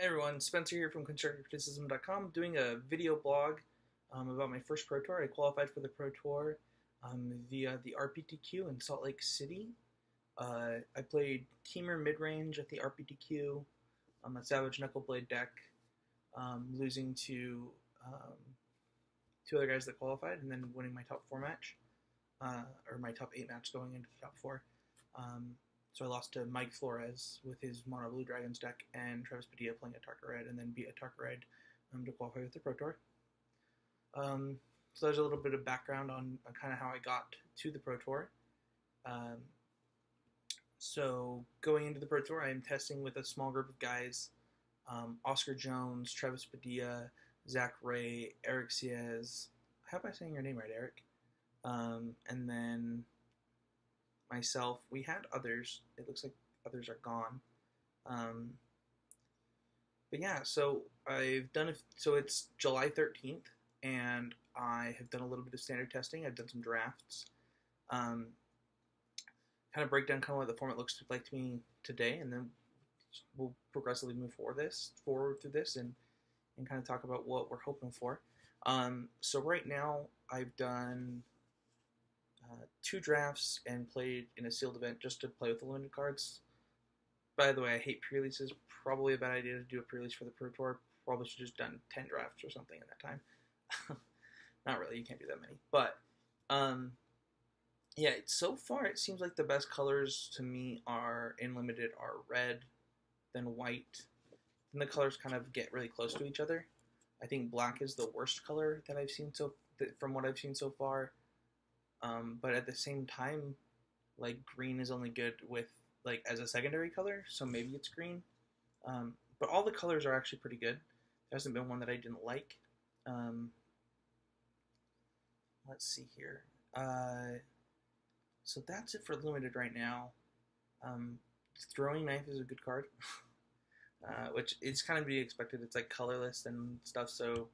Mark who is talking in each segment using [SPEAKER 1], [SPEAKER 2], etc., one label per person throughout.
[SPEAKER 1] Hey everyone, Spencer here from ConstructiveCriticism.com doing a video blog about my first Pro Tour. I qualified for the Pro Tour via the RPTQ in Salt Lake City. I played Teamer mid-range at the RPTQ, a Savage Knuckleblade deck, losing to two other guys that qualified and then winning my top 4 match, or my top 8 match going into the top 4. So I lost to Mike Flores with his Mono Blue Dragons deck and Travis Padilla playing Atarka Red, and then beat Atarka Red to qualify with the Pro Tour. So there's a little bit of background on kind of how I got to the Pro Tour. So going into the Pro Tour, I am testing with a small group of guys: Oscar Jones, Travis Padilla, Zach Ray, Eric Ciez. How am I saying your name right, Eric? And then myself. We had others. It looks like others are gone. But yeah, so I've done so it's July 13th, and I have done a little bit of standard testing. I've done some drafts. Kind of break down kind of what the format looks like to me today, and then we'll progressively move forward through this and kind of talk about what we're hoping for. So right now I've done 2 drafts and played in a sealed event just to play with the limited cards. By the way, I hate pre-releases. Probably a bad idea to do a pre-release for the Pro Tour. Probably should have just done 10 drafts or something in that time. Not really, you can't do that many. But, yeah, so far it seems like the best colors to me are in limited are red, then white. Then the colors kind of get really close to each other. I think black is the worst color that I've seen from what I've seen so far. But at the same time, like, green is only good with, like, as a secondary color, so maybe it's green. But all the colors are actually pretty good. There hasn't been one that I didn't like. Let's see here. So that's it for limited right now. Throwing Knife is a good card, which is kind of to be expected. It's, like, colorless and stuff, so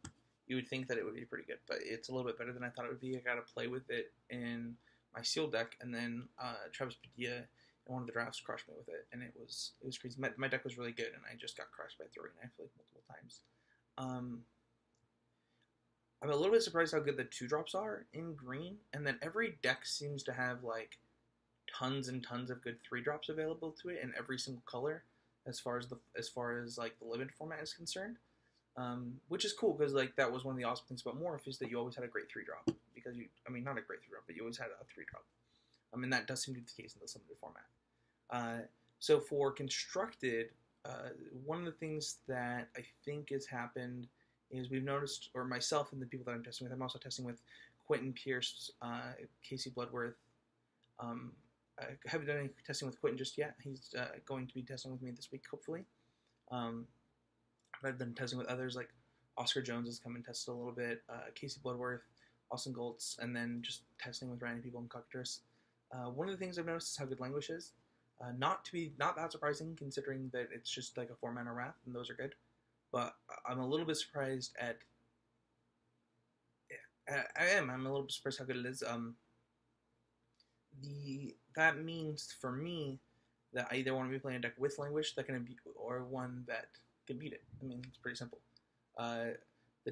[SPEAKER 1] you would think that it would be pretty good, but it's a little bit better than I thought it would be. I got to play with it in my sealed deck, and then Travis Padilla in one of the drafts crushed me with it, and it was crazy. My deck was really good, and I just got crushed by Throwing Knife like multiple times. I'm a little bit surprised how good the 2-drops are in green, and then every deck seems to have like tons and tons of good 3-drops available to it in every single color, as far as like the limited format is concerned. Which is cool because like that was one of the awesome things about Morph is that you always had a great 3-drop because not a great 3-drop, but you always had a 3-drop. And that does seem to be the case in this limited format. So for constructed, one of the things that I think has happened is we've noticed, or myself and the people that I'm testing with, I'm also testing with Quentin Pierce, Casey Bloodworth. I haven't done any testing with Quentin just yet. He's going to be testing with me this week, hopefully. I've been testing with others, like Oscar Jones has come and tested a little bit, Casey Bloodworth, Austin Goltz, and then just testing with random people in Cockatrice. One of the things I've noticed is how good Languish is. Not that surprising, considering that it's just like a 4-mana Wrath, and those are good. But I'm a little bit surprised at... I'm a little bit surprised how good it is. That means, for me, that I either want to be playing a deck with Languish that can beat, or one that can beat it. I mean, it's pretty simple. The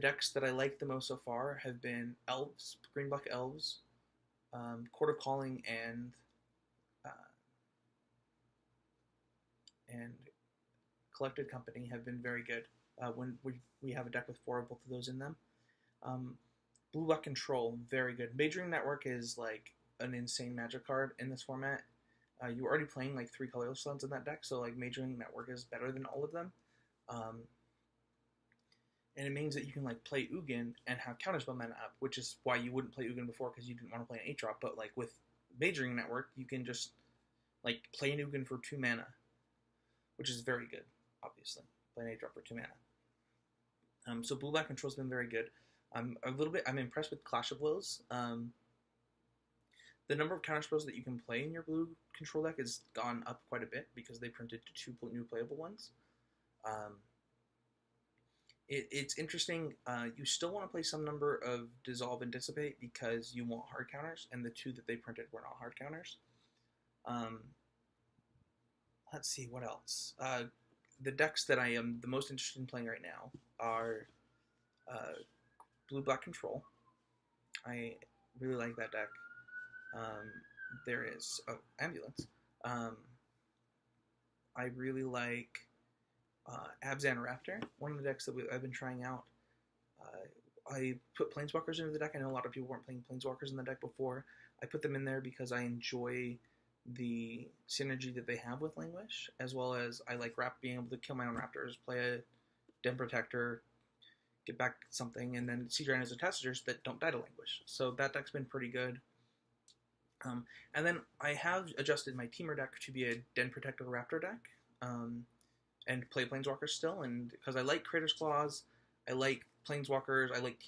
[SPEAKER 1] decks that I like the most so far have been Elves, Green-Black Elves, Court of Calling, and Collected Company have been very good when we have a deck with 4 of both of those in them. Blue-Black Control, very good. Majoring Network is like an insane Magic card in this format. You're already playing like 3 colorless lands in that deck, so like Majoring Network is better than all of them. And it means that you can like play Ugin and have counterspell mana up, which is why you wouldn't play Ugin before because you didn't want to play an 8-drop. But like with Majoring Network, you can just like play an Ugin for 2 mana, which is very good. Obviously, play an 8-drop for 2 mana. So Blue-Black Control's been very good. I'm impressed with Clash of Wills. The number of counterspells that you can play in your blue control deck has gone up quite a bit because they printed 2 new playable ones. It's interesting. You still want to play some number of Dissolve and Dissipate because you want hard counters, and the 2 that they printed were not hard counters. Let's see, what else? the decks that I am the most interested in playing right now are Blue Black Control. I really like that deck. Um, there is Ambulance. Um, I really like Abzan Raptor, one of the decks that I've been trying out. I put Planeswalkers into the deck. I know a lot of people weren't playing Planeswalkers in the deck before. I put them in there because I enjoy the synergy that they have with Languish, as well as I like being able to kill my own Raptors, play a Den Protector, get back something, and then Sea Giant as a Testers that don't die to Languish. So that deck's been pretty good. And then I have adjusted my Teamer deck to be a Den Protector Raptor deck, and play Planeswalkers still, and because I like Crater's Claws, I like Planeswalkers, I like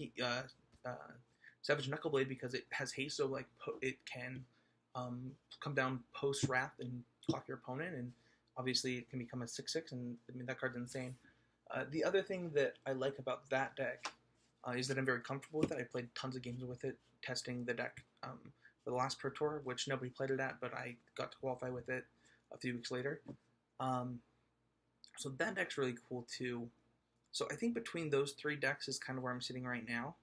[SPEAKER 1] Savage Knuckleblade because it has haste, so like it can come down post Wrath and clock your opponent, and obviously it can become a 6/6, and I mean that card's insane. The other thing that I like about that deck is that I'm very comfortable with it. I played tons of games with it, testing the deck for the last Pro Tour, which nobody played it at, but I got to qualify with it a few weeks later. So that deck's really cool too. So I think between those three decks is kind of where I'm sitting right now.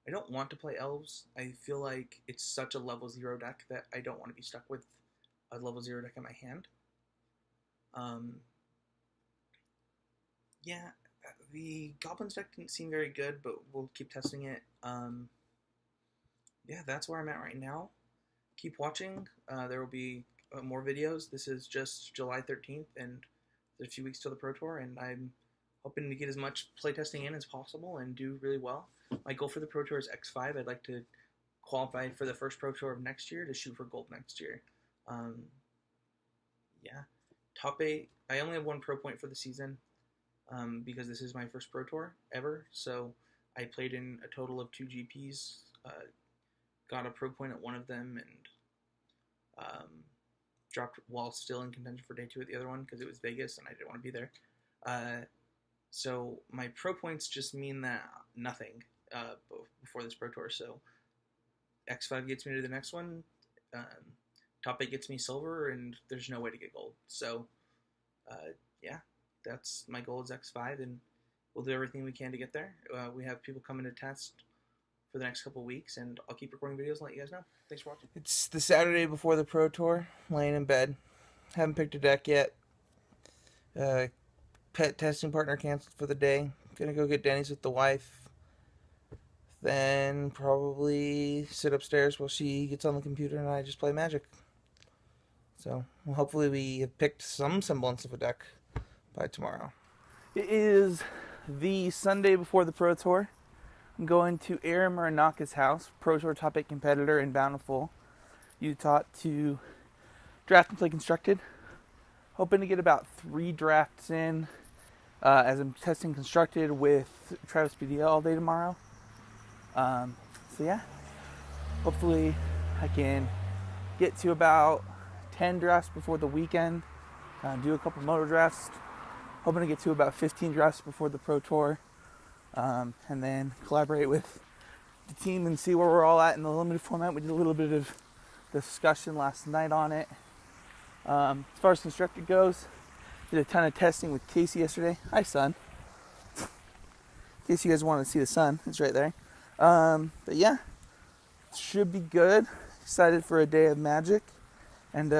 [SPEAKER 1] I don't want to play Elves. I feel like it's such a level 0 deck that I don't want to be stuck with a level 0 deck in my hand. Yeah, the Goblins deck didn't seem very good, but we'll keep testing it. Yeah, that's where I'm at right now. Keep watching. There will be more videos. This is just July 13th, and there's a few weeks till the Pro Tour, and I'm hoping to get as much playtesting in as possible and do really well. My goal for the Pro Tour is X5. I'd like to qualify for the first Pro Tour of next year to shoot for gold next year. Yeah. Top 8. I only have 1 Pro point for the season because this is my first Pro Tour ever. So I played in a total of 2 GPs, got a Pro point at one of them, and dropped while still in contention for day 2 at the other one because it was Vegas and I didn't want to be there. So my Pro points just mean that nothing before this Pro Tour. So X5 gets me to the next one. Top 8 gets me silver, and there's no way to get gold. So yeah, that's my goal is X5, and we'll do everything we can to get there. We have people coming to test for the next couple weeks, and I'll keep recording videos and let you guys know. Thanks for watching. It's the Saturday before the Pro Tour, laying in bed. Haven't picked a deck yet. Pet testing partner canceled for the day. Gonna go get Denny's with the wife. Then probably sit upstairs while she gets on the computer and I just play Magic. So hopefully we have picked some semblance of a deck by tomorrow. It is the Sunday before the Pro Tour. I'm going to Aaron Muranaka's house, Pro Tour top 8 competitor in Bountiful, Utah, to draft and play Constructed. Hoping to get about 3 drafts in as I'm testing Constructed with Travis Padilla all day tomorrow. So yeah, hopefully I can get to about 10 drafts before the weekend, do a couple moto drafts, hoping to get to about 15 drafts before the Pro Tour, and then collaborate with the team and see where we're all at in the limited format. We did a little bit of discussion last night on it. As far as Constructed goes, did a ton of testing with Casey yesterday. Hi, son. In case you guys want to see the sun, it's right there. But yeah, should be good. Excited for a day of Magic. And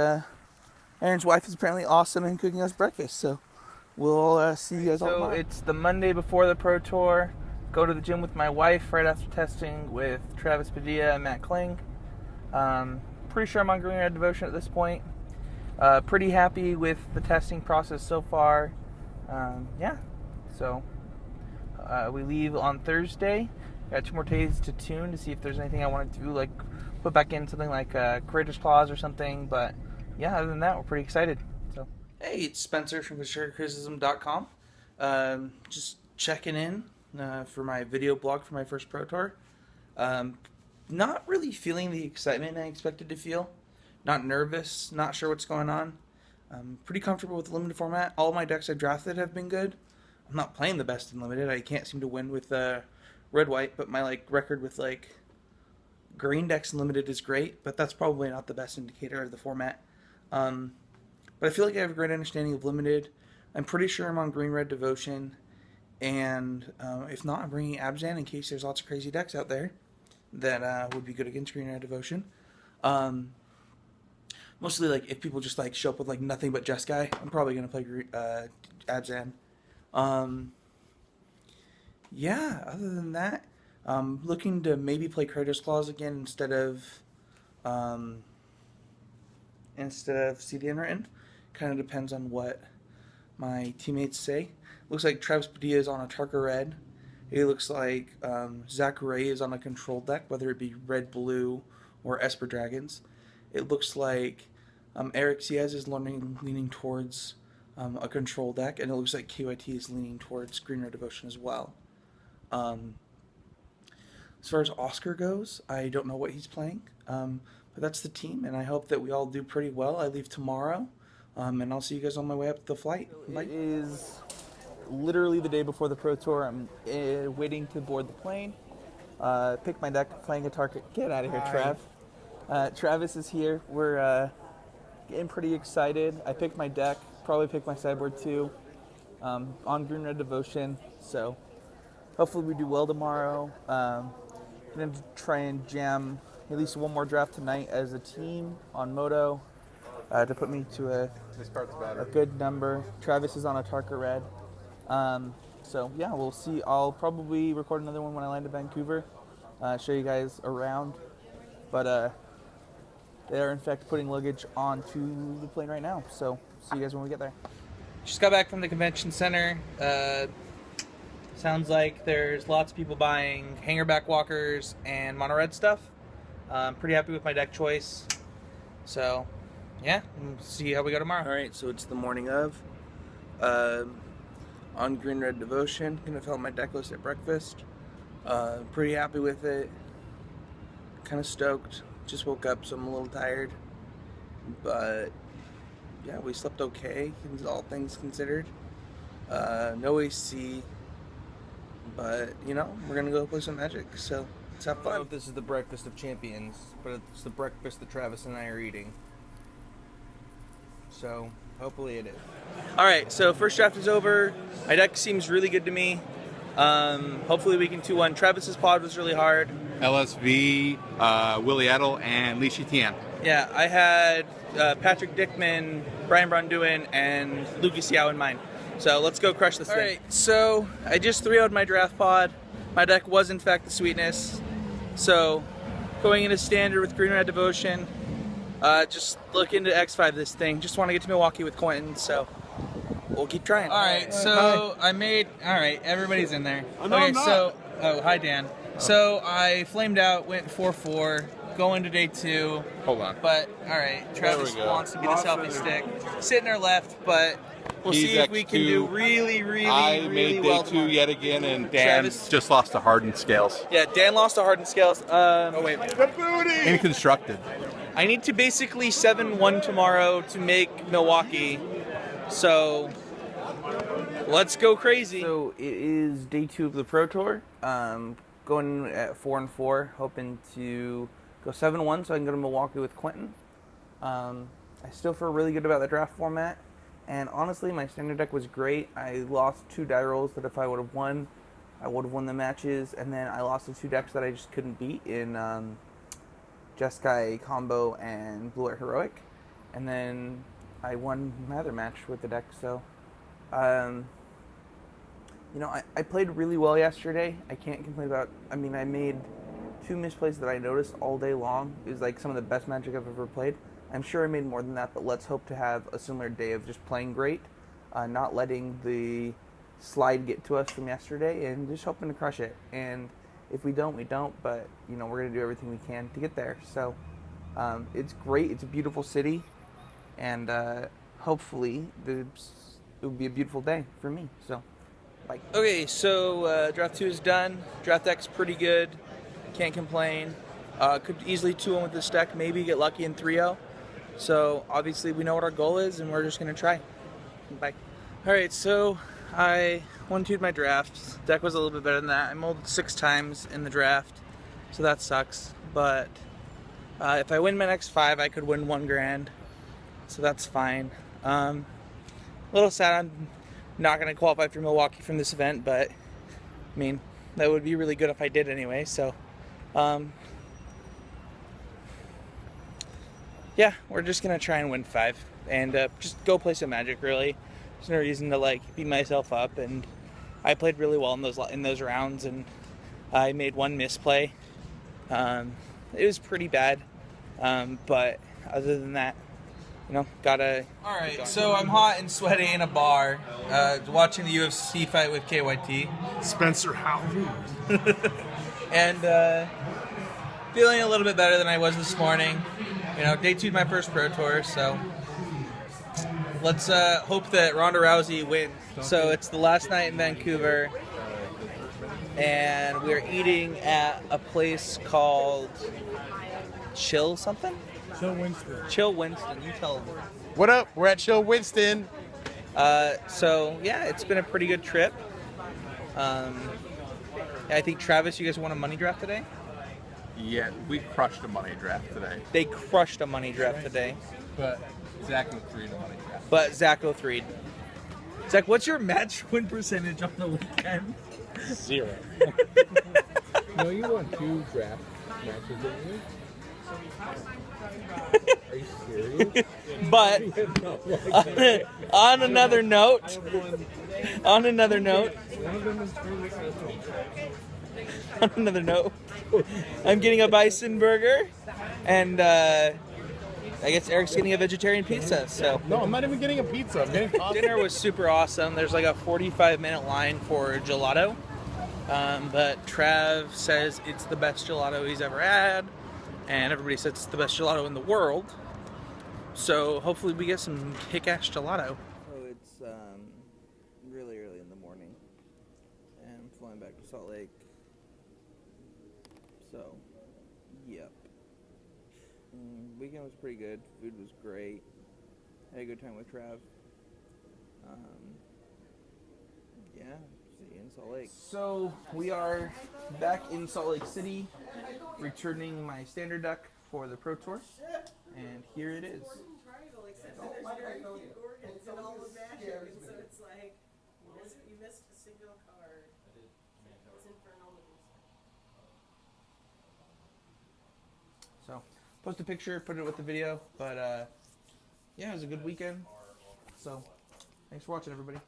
[SPEAKER 1] Aaron's wife is apparently awesome in cooking us breakfast. So we'll see you guys all tomorrow. So it's the Monday before the Pro Tour. Go to the gym with my wife right after testing with Travis Padilla and Matt Kling. Pretty sure I'm on Green Red Devotion at this point. Pretty happy with the testing process so far. Yeah, so we leave on Thursday. Got 2 more days to tune to see if there's anything I want to do, like put back in something like Creator's Clause or something. But yeah, other than that, we're pretty excited. So hey, it's Spencer from ConstructedCriticism.com. Just checking in for my video blog for my first Pro Tour. Not really feeling the excitement I expected to feel. Not nervous, not sure what's going on. I'm pretty comfortable with the limited format. All my decks I've drafted have been good. I'm not playing the best in limited. I can't seem to win with red-white, but my record with green decks in limited is great, but that's probably not the best indicator of the format. But I feel like I have a great understanding of limited. I'm pretty sure I'm on Green Red Devotion, and if not, I'm bringing Abzan in case there's lots of crazy decks out there that would be good against Green Red Devotion. Mostly like if people just like show up with like nothing but Jeskai, I'm probably gonna play Abzan. Yeah, other than that, looking to maybe play Kratos Claws again instead of See the Unwritten. Kind of depends on what my teammates say. Looks like Travis Padilla is on a Tarka Red. It looks like Zach Ray is on a control deck, whether it be Red Blue or Esper Dragons. It looks like Eric Ciaz is leaning towards a control deck, and it looks like KYT is leaning towards Green Red Devotion as well. As far as Oscar goes, I don't know what he's playing, but that's the team, and I hope that we all do pretty well. I leave tomorrow, and I'll see you guys on my way up to the flight. Bye.
[SPEAKER 2] It is literally the day before the Pro Tour. I'm waiting to board the plane. Pick my deck, playing a Tarka. Get out of here, Trav. Travis is here. We're getting pretty excited. I picked my deck, probably picked my sideboard too, on Green Red Devotion. So hopefully we do well tomorrow. Gonna try and jam at least one more draft tonight as a team on Moto to put me to a good number. Travis is on a Tarka Red. So yeah, we'll see. I'll probably record another one when I land in Vancouver, show you guys around. But they are in fact putting luggage onto the plane right now. So see you guys when we get there.
[SPEAKER 1] Just got back from the convention center. Sounds like there's lots of people buying hangerback walkers and mono red stuff. I'm pretty happy with my deck choice. So yeah, we'll see how we go tomorrow. All right, so it's the morning of. On Green Red Devotion, gonna fill out my deck list at breakfast. Pretty happy with it. Kind of stoked. Just woke up, so I'm a little tired. But yeah, we slept okay, all things considered. No AC, but you know, we're gonna go play some Magic. So let's have fun. I don't know if this is the breakfast of champions, but it's the breakfast that Travis and I are eating. So hopefully it is. Alright, so first draft is over. My deck seems really good to me. Hopefully we can 2-1. Travis's pod was really hard.
[SPEAKER 3] LSV, Willie Edel, and Li Shitian.
[SPEAKER 1] Yeah, I had Patrick Dickman, Brian Bronduin, and Lucas Yao in mine. So let's go crush this thing. Alright, so I just 3-0'd my draft pod. My deck was in fact the Sweetness. So going into standard with Green Red Devotion. Just looking to X5 this thing. Just want to get to Milwaukee with Quentin, so we'll keep trying. Alright, so I made... Alright, everybody's in there.
[SPEAKER 3] Oh, no, I'm not.
[SPEAKER 1] So... Oh, hi, Dan. So I flamed out, went 4-4, going to day 2.
[SPEAKER 3] Hold on.
[SPEAKER 1] But, alright, Travis wants to be the selfie stick. Sitting our left, but we'll see if we can do really
[SPEAKER 3] I made
[SPEAKER 1] well
[SPEAKER 3] day 2
[SPEAKER 1] tomorrow.
[SPEAKER 3] yet again, and Dan
[SPEAKER 1] Travis?
[SPEAKER 3] just lost to Hardened Scales.
[SPEAKER 1] Yeah, Dan lost to Hardened Scales. Oh, wait.
[SPEAKER 3] Inconstructed.
[SPEAKER 1] I need to basically 7-1 tomorrow to make Milwaukee. So let's go crazy. So it is day 2 of the Pro Tour. Going at 4-4, hoping to go 7-1 so I can go to Milwaukee with Quentin. I still feel really good about the draft format. And honestly, my standard deck was great. I lost 2 die rolls that if I would have won, I would have won the matches. And then I lost the 2 decks that I just couldn't beat in Jeskai Combo and Blue Art Heroic. And then I won my other match with the deck. So, you know, I played really well yesterday. I can't complain about... I mean, I made 2 misplays that I noticed all day long. It was like some of the best Magic I've ever played. I'm sure I made more than that, but let's hope to have a similar day of just playing great, not letting the slide get to us from yesterday, and just hoping to crush it. And if we don't, we don't, but, you know, we're going to do everything we can to get there. So, it's great. It's a beautiful city, and hopefully it will be a beautiful day for me. So, bye. Okay, so draft 2 is done. Draft deck's pretty good. Can't complain. Could easily 2-1 with this deck, maybe get lucky in 3-0. So, obviously, we know what our goal is, and we're just going to try. Bye. Alright, so I 1-2'd my draft. Deck was a little bit better than that. I molded 6 times in the draft, so that sucks. But if I win my next 5, I could win $1 grand, so that's fine. A little sad on
[SPEAKER 2] not going to qualify for Milwaukee from this event, but I mean, that would be really good if I did anyway. So, yeah, we're just going to try and win 5 and just go play some Magic, really. There's no reason to, like, beat myself up, and I played really well in those rounds, and I made one misplay. It was pretty bad, but other than that, you know, gotta... Alright, so I'm hot and sweaty in a bar, watching the UFC fight with KYT.
[SPEAKER 4] Spencer Howard.
[SPEAKER 2] And feeling a little bit better than I was this morning. You know, day 2 of my first Pro Tour, so let's hope that Ronda Rousey wins. So it's the last night in Vancouver, and we're eating at a place called Chill something?
[SPEAKER 4] Chill Winston.
[SPEAKER 2] Chill Winston, you tell them.
[SPEAKER 4] What up? We're at Chill Winston.
[SPEAKER 2] So, yeah, it's been a pretty good trip. I think, Travis, you guys won a money draft today?
[SPEAKER 3] Yeah, we crushed a money draft today.
[SPEAKER 2] They crushed a money draft today.
[SPEAKER 3] But Zach threw the money draft.
[SPEAKER 2] But Zach 03'd. Zach, what's your match win percentage on the weekend?
[SPEAKER 5] 0. No, you won 2 draft matches, didn't you? Are you serious?
[SPEAKER 2] But on another note, on another note, I'm getting a bison burger, and I guess Eric's getting a vegetarian pizza. So
[SPEAKER 4] No, I'm not even getting a pizza. I'm getting coffee.
[SPEAKER 2] dinner was super awesome. There's like a 45-minute line for gelato, but Trav says it's the best gelato he's ever had, and everybody says it's the best gelato in the world. So hopefully we get some kick-ass gelato. So it's really early in the morning, and I'm flying back to Salt Lake. So, yep. Weekend was pretty good. Food was great. Had a good time with Trav. Yeah, see you in Salt Lake. So we are back in Salt Lake City, returning my standard deck for the Pro Tour, and here it is.
[SPEAKER 6] Orgins and all of that, so it's like you missed a single card. It's infernal.
[SPEAKER 2] So, post a picture, put it with the video, but yeah, it was a good weekend. So, thanks for watching, everybody.